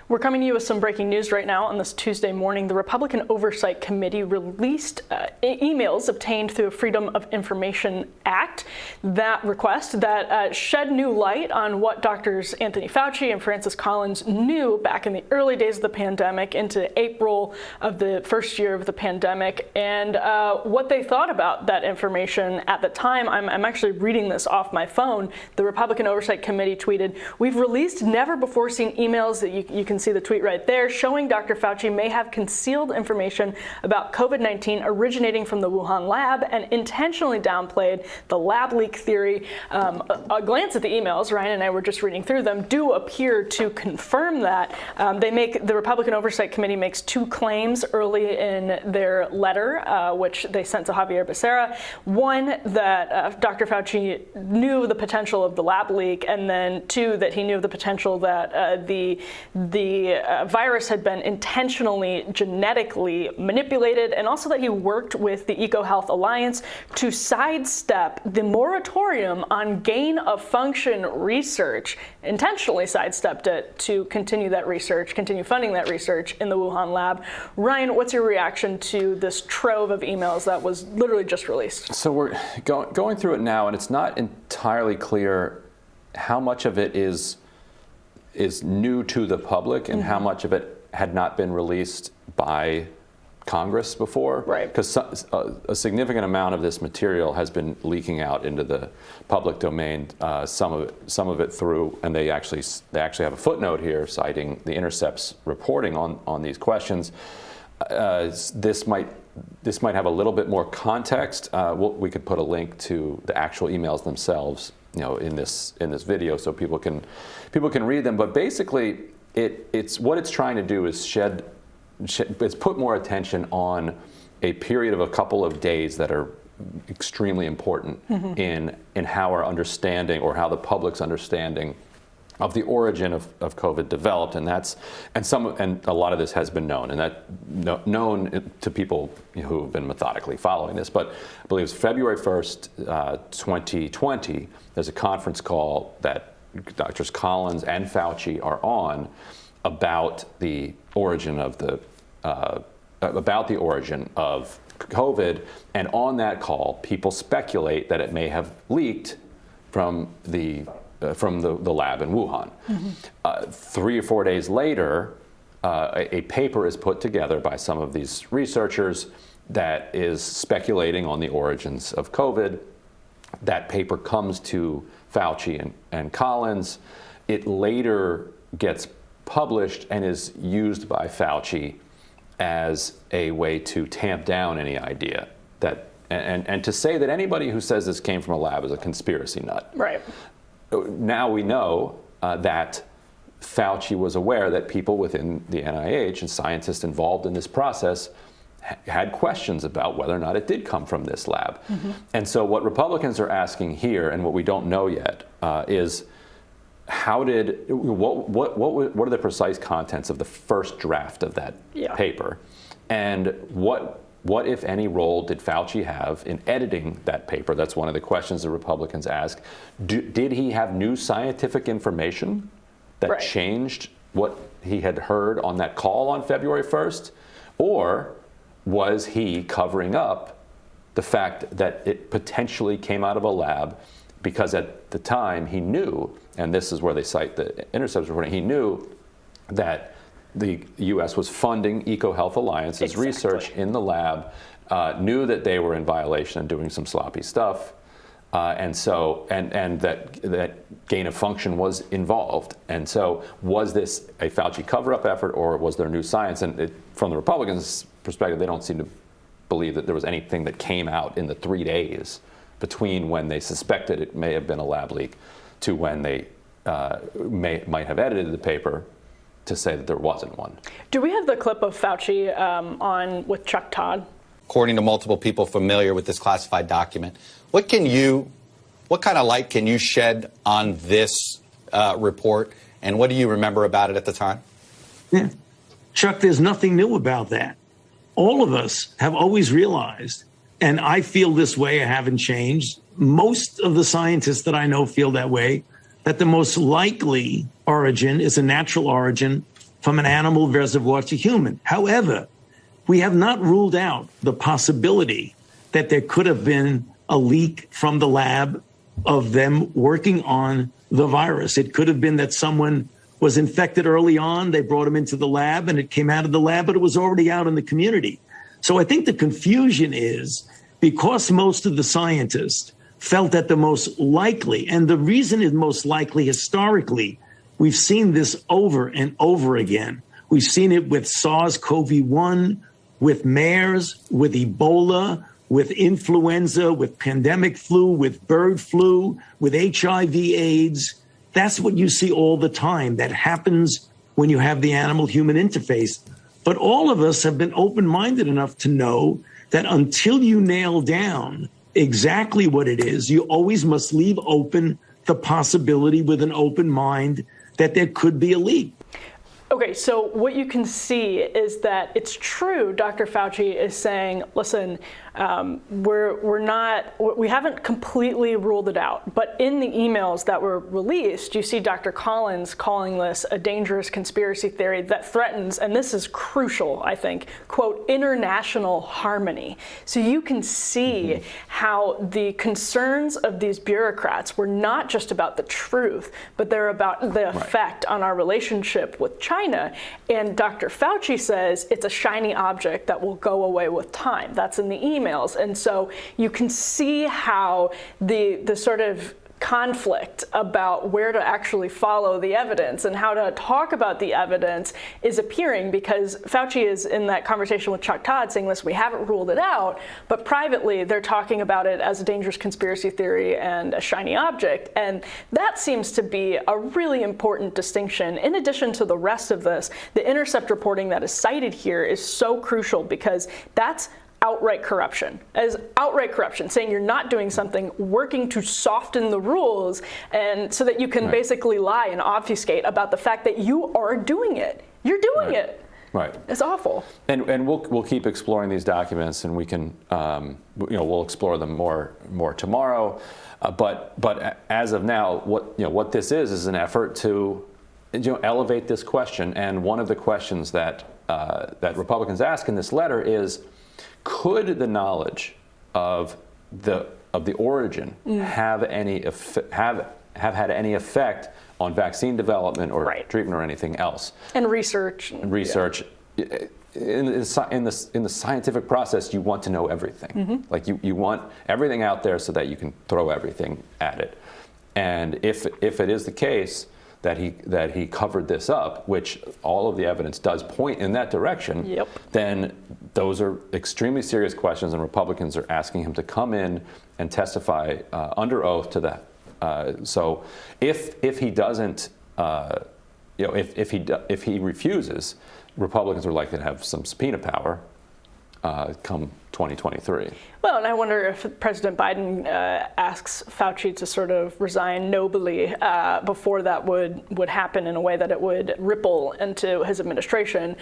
We're coming to you with some breaking news right now. On this Tuesday morning, the Republican Oversight Committee released emails obtained through a Freedom of Information Act that request that shed new light on what Drs. Anthony Fauci and Francis Collins knew back in the early days of the pandemic into April of the first year of the pandemic, and what they thought about that information at the time. I'm actually reading this off my phone. The Republican Oversight Committee tweeted, "We've released never-before-seen emails," that you can see the tweet right there, "showing Dr. Fauci may have concealed information about COVID-19 originating from the Wuhan lab and intentionally downplayed the lab leak theory." A glance at the emails, Ryan and I were just reading through them, do appear to confirm that. The Republican Oversight Committee makes two claims early in their letter, which they sent to Xavier Becerra. One, that Dr. Fauci knew the potential of the lab leak, and then two, that he knew the potential that the virus had been intentionally genetically manipulated, and also that he worked with the EcoHealth Alliance to sidestep the moratorium on gain-of-function research, intentionally sidestepped it to continue that research, continue funding that research in the Wuhan lab. Ryan, what's your reaction to this trove of emails that was literally just released? So we're going through it now, and it's not entirely clear how much of it is new to the public and how much of it had not been released by Congress before. Right. Because a significant amount of this material has been leaking out into the public domain. Some of it through, and they actually have a footnote here citing The Intercept's reporting on these questions. This might have a little bit more context. We could put a link to the actual emails themselves, in this video, so people can read them. But basically, it's what it's trying to do is it's put more attention on a period of a couple of days that are extremely important in how our understanding, or how the public's understanding of the origin of COVID developed, and a lot of this has been known, and that known to people who have been methodically following this. But I believe it's February 1st, 2020. There's a conference call that Drs. Collins and Fauci are on about the origin of COVID, and on that call, people speculate that it may have leaked from the lab in Wuhan. 3 or 4 days later, a paper is put together by some of these researchers that is speculating on the origins of COVID. That paper comes to Fauci and Collins. It later gets published and is used by Fauci as a way to tamp down any idea that, and to say that anybody who says this came from a lab is a conspiracy nut. Right. Now we know that Fauci was aware that people within the NIH and scientists involved in this process had questions about whether or not it did come from this lab. And so what Republicans are asking here, and what we don't know yet, is what are the precise contents of the first draft of that paper, and what, if any, role did Fauci have in editing that paper? That's one of the questions the Republicans ask. Did he have new scientific information that changed what he had heard on that call on February 1st? Or was he covering up the fact that it potentially came out of a lab because at the time he knew, and this is where they cite the Intercept's reporting, he knew that the U.S. was funding EcoHealth Alliance's research in the lab, knew that they were in violation and doing some sloppy stuff, and that gain of function was involved. And so, was this a Fauci cover-up effort, or was there new science? And from the Republicans' perspective, they don't seem to believe that there was anything that came out in the 3 days between when they suspected it may have been a lab leak to when they might have edited the paper to say that there wasn't one. Do we have the clip of Fauci on with Chuck Todd? According to multiple people familiar with this classified document, what kind of light can you shed on this report, and what do you remember about it at the time? Yeah. Chuck, there's nothing new about that. All of us have always realized, and I feel this way, I haven't changed. Most of the scientists that I know feel that way, that the most likely origin is a natural origin from an animal reservoir to human. However, we have not ruled out the possibility that there could have been a leak from the lab of them working on the virus. It could have been that someone was infected early on, they brought him into the lab, and it came out of the lab, but it was already out in the community. So I think the confusion is because most of the scientists felt that the most likely, and the reason is most likely historically, we've seen this over and over again. We've seen it with SARS-CoV-1, with MERS, with Ebola, with influenza, with pandemic flu, with bird flu, with HIV/AIDS. That's what you see all the time. That happens when you have the animal-human interface. But all of us have been open-minded enough to know that until you nail down exactly what it is, you always must leave open the possibility with an open mind that there could be a leak. Okay, so what you can see is that it's true. Dr. Fauci is saying, listen, we haven't completely ruled it out, but in the emails that were released, you see Dr. Collins calling this a dangerous conspiracy theory that threatens, and this is crucial, I think, quote, international harmony. So you can see how the concerns of these bureaucrats were not just about the truth, but they're about the effect on our relationship with China. And Dr. Fauci says it's a shiny object that will go away with time. That's in the emails. And so you can see how the sort of conflict about where to actually follow the evidence and how to talk about the evidence is appearing, because Fauci is in that conversation with Chuck Todd saying, listen, we haven't ruled it out, but privately they're talking about it as a dangerous conspiracy theory and a shiny object. And that seems to be a really important distinction. In addition to the rest of this, the Intercept reporting that is cited here is so crucial, because that's outright corruption, saying you're not doing something, working to soften the rules, and so that you can basically lie and obfuscate about the fact that you are doing it. You're doing it. Right. It's awful. And we'll keep exploring these documents, and we can we'll explore them more tomorrow. But as of now, what this is an effort to elevate this question. And one of the questions that Republicans ask in this letter is, could the knowledge of the origin have had any effect on vaccine development or treatment or anything else? And research. In the scientific process, you want to know everything. Like you want everything out there so that you can throw everything at it. And if it is the case that he covered this up, which all of the evidence does point in that direction, then those are extremely serious questions, and Republicans are asking him to come in and testify under oath to that. So if he doesn't, if he refuses, Republicans are likely to have some subpoena power come 2023. Well, and I wonder if President Biden asks Fauci to sort of resign nobly before that would happen, in a way that it would ripple into his administration,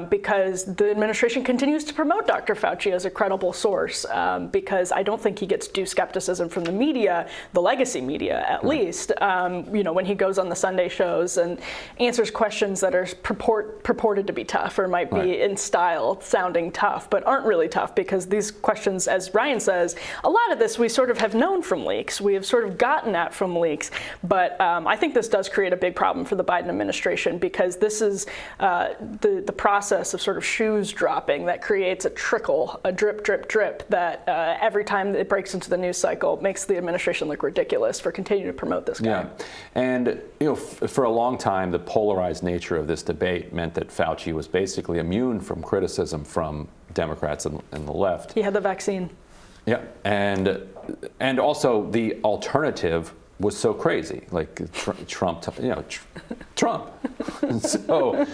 because the administration continues to promote Dr. Fauci as a credible source, because I don't think he gets due skepticism from the media, the legacy media at least, when he goes on the Sunday shows and answers questions that are purported to be tough, or might be in style sounding tough, but aren't really tough, because these questions, as Ryan says, a lot of this we sort of have known from leaks. We have sort of gotten at from leaks. But I think this does create a big problem for the Biden administration, because this is the process of sort of shoes dropping that creates a trickle, a drip, drip, drip, that every time it breaks into the news cycle makes the administration look ridiculous for continuing to promote this guy. Yeah, and for a long time, the polarized nature of this debate meant that Fauci was basically immune from criticism from Democrats and the left. He had the vaccine. Yeah, and also the alternative was so crazy, like Trump. Trump. So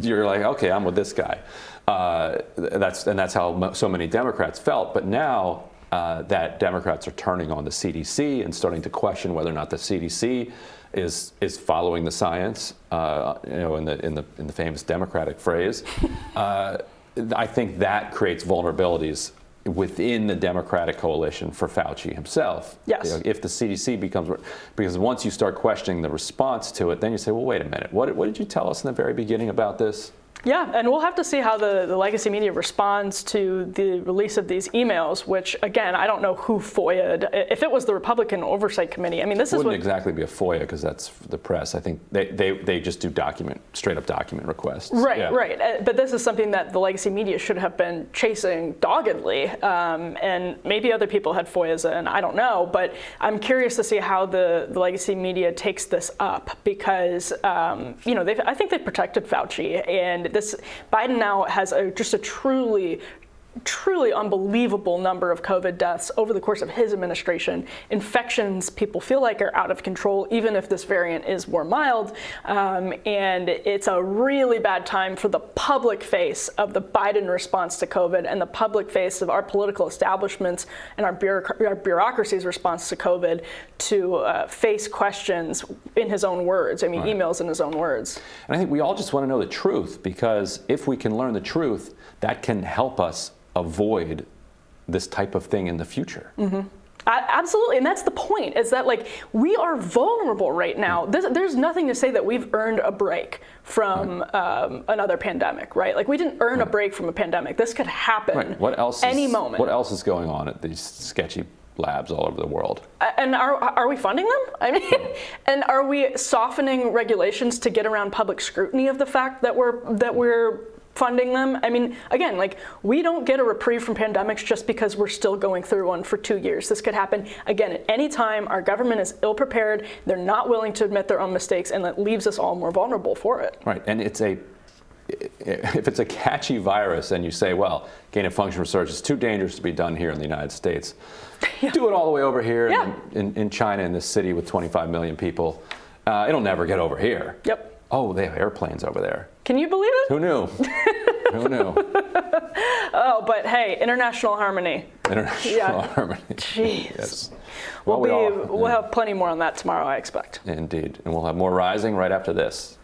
you're like, okay, I'm with this guy. That's how so many Democrats felt. But now that Democrats are turning on the CDC and starting to question whether or not the CDC is following the science, in the famous Democratic phrase. I think that creates vulnerabilities within the Democratic coalition for Fauci himself. Yes. If the CDC becomes, because once you start questioning the response to it, then you say, well, wait a minute, what did you tell us in the very beginning about this? Yeah, and we'll have to see how the legacy media responds to the release of these emails, which, again, I don't know who FOIA'd. If it was the Republican Oversight Committee, I mean, this Wouldn't exactly be a FOIA because that's the press. I think they just do straight up document requests. Right, Yeah. right. But this is something that the legacy media should have been chasing doggedly, and maybe other people had FOIAs, and I don't know. But I'm curious to see how the legacy media takes this up because, I think they've protected Fauci, and Biden now has just a truly unbelievable number of COVID deaths over the course of his administration. Infections, people feel like, are out of control, even if this variant is more mild. And it's a really bad time for the public face of the Biden response to COVID and the public face of our political establishments and our bureaucracy's response to COVID to face questions in his own words. I mean, right. Emails in his own words. And I think we all just want to know the truth, because if we can learn the truth, that can help us avoid this type of thing in the future. Mm-hmm. Absolutely, and that's the point, is that we are vulnerable right now. There's nothing to say that we've earned a break from another pandemic, right? We didn't earn a break from a pandemic. This could happen any moment. What else is going on at these sketchy labs all over the world? And are we funding them? I mean, and are we softening regulations to get around public scrutiny of the fact that we're funding them? I mean, again, we don't get a reprieve from pandemics just because we're still going through one for 2 years. This could happen again at any time. Our government is ill prepared. They're not willing to admit their own mistakes, and that leaves us all more vulnerable for it. Right, and if it's a catchy virus and you say, well, gain of function research is too dangerous to be done here in the United States, do it all the way over here in China, in this city with 25 million people. It'll never get over here. Yep. Oh, they have airplanes over there. Can you believe it? Who knew? Who knew? Oh, but hey, international harmony. International harmony. Jeez. Yes. We'll have plenty more on that tomorrow, I expect. Indeed. And we'll have more Rising right after this.